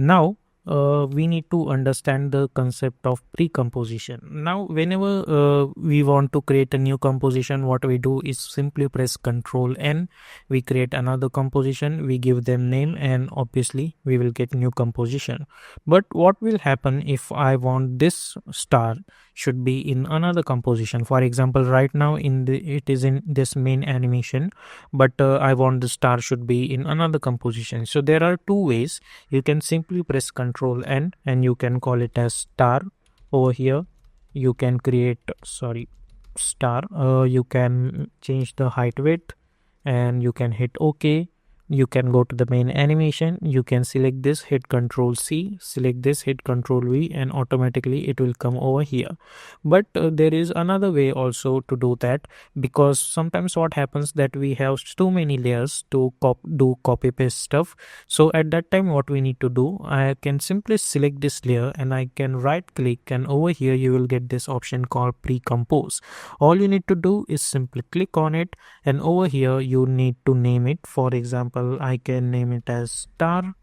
Now we need to understand the concept of pre-composition. Now whenever we want to create a new composition, what we do is simply press Ctrl N. We create another composition, we give them name, and obviously we will get new composition. But what will happen if I want this star should be in another composition? For example, right now it is in this main animation, but I want the star should be in another composition. So there are two ways. You can simply press Ctrl N and you can call it as star. Over here you can create star. You can change the height width and you can hit OK. You can go to the main animation, you can select this, hit Ctrl C, select this, hit Ctrl V, and automatically it will come over here. But there is another way also to do that, because sometimes what happens that we have too many layers to do copy paste stuff. So at that time what we need to do, I can simply select this layer and I can right click, and over here you will get this option called pre-compose. All you need to do is simply click on it, and over here you need to name it. For example, I can name it as star,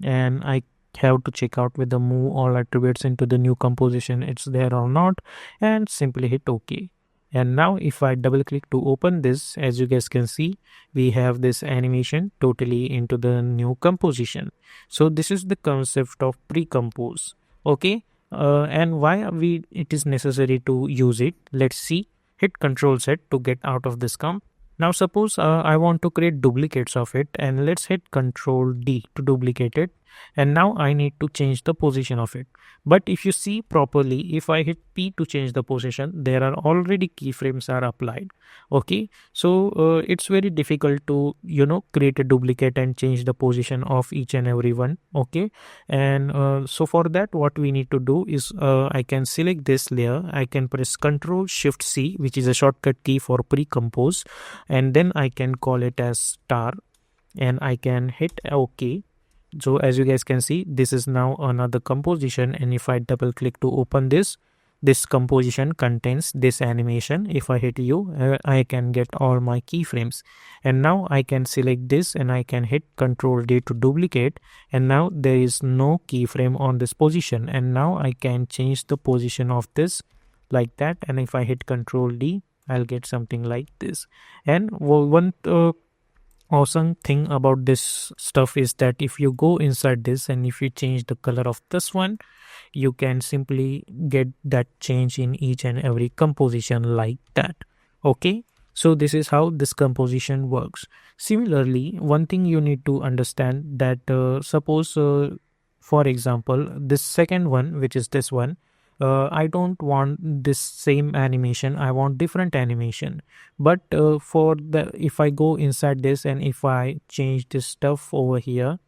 and I have to check out with the move all attributes into the new composition, it's there or not, and simply hit OK. And now if I double click to open this, as you guys can see, we have this animation totally into the new composition. So this is the concept of pre-compose. Okay, and why it is necessary to use it, let's see. Hit Ctrl Z to get out of this comp. Now suppose I want to create duplicates of it, and let's hit Ctrl D to duplicate it, and now I need to change the position of it. But if you see properly, if I hit P to change the position, there are already keyframes are applied. Okay, so it's very difficult to create a duplicate and change the position of each and every one. Okay, and so for that what we need to do is I can select this layer, I can press Ctrl Shift C, which is a shortcut key for pre-compose, and then I can call it as star, and I can hit OK. So as you guys can see, this is now another composition, and if I double click to open this composition contains this animation. If I hit U, I can get all my keyframes, and now I can select this and I can hit Ctrl D to duplicate, and now there is no keyframe on this position, and now I can change the position of this like that, and if I hit Ctrl D, I'll get something like this. And one awesome thing about this stuff is that if you go inside this and if you change the color of this one, you can simply get that change in each and every composition like that. Okay, so this is how this composition works. Similarly, one thing you need to understand that suppose for example this second one, which is this one, I don't want this same animation, I want different animation. But if I go inside this and if I change this stuff over here,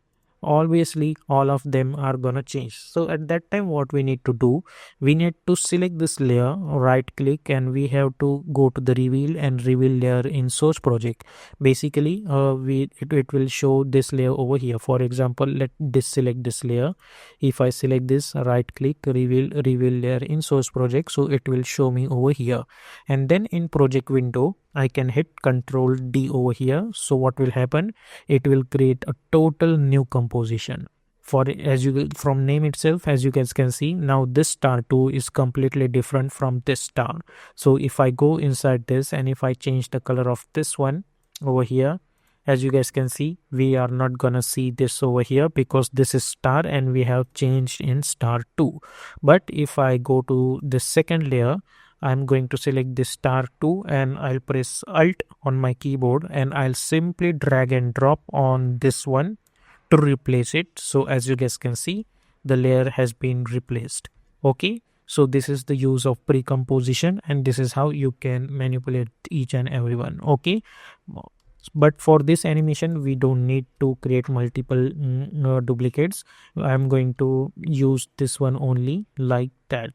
obviously all of them are gonna change. So at that time what we need to do, we need to select this layer, right click, and we have to go to the reveal and reveal layer in source project. Basically it will show this layer over here. For example, let this select this layer. If I select this, right click, reveal layer in source project, so it will show me over here. And then in project window I can hit Ctrl D over here. So what will happen, it will create a total new composition. From name itself, as you guys can see, now this star 2 is completely different from this star. So if I go inside this and if I change the color of this one over here, as you guys can see, we are not gonna see this over here because this is star and we have changed in star 2. But if I go to the second layer, I'm going to select this star 2 and I'll press Alt on my keyboard and I'll simply drag and drop on this one to replace it. So as you guys can see, the layer has been replaced. Okay, so this is the use of pre-composition, and this is how you can manipulate each and every one. Okay, but for this animation we don't need to create multiple duplicates. I'm going to use this one only like that.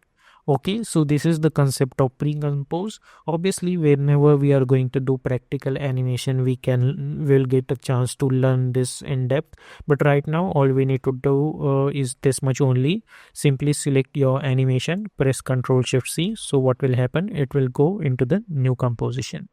Okay, so this is the concept of pre-compose. Obviously whenever we are going to do practical animation, we'll get a chance to learn this in depth, but right now all we need to do is this much only. Simply select your animation, press Ctrl Shift C. So what will happen, it will go into the new composition.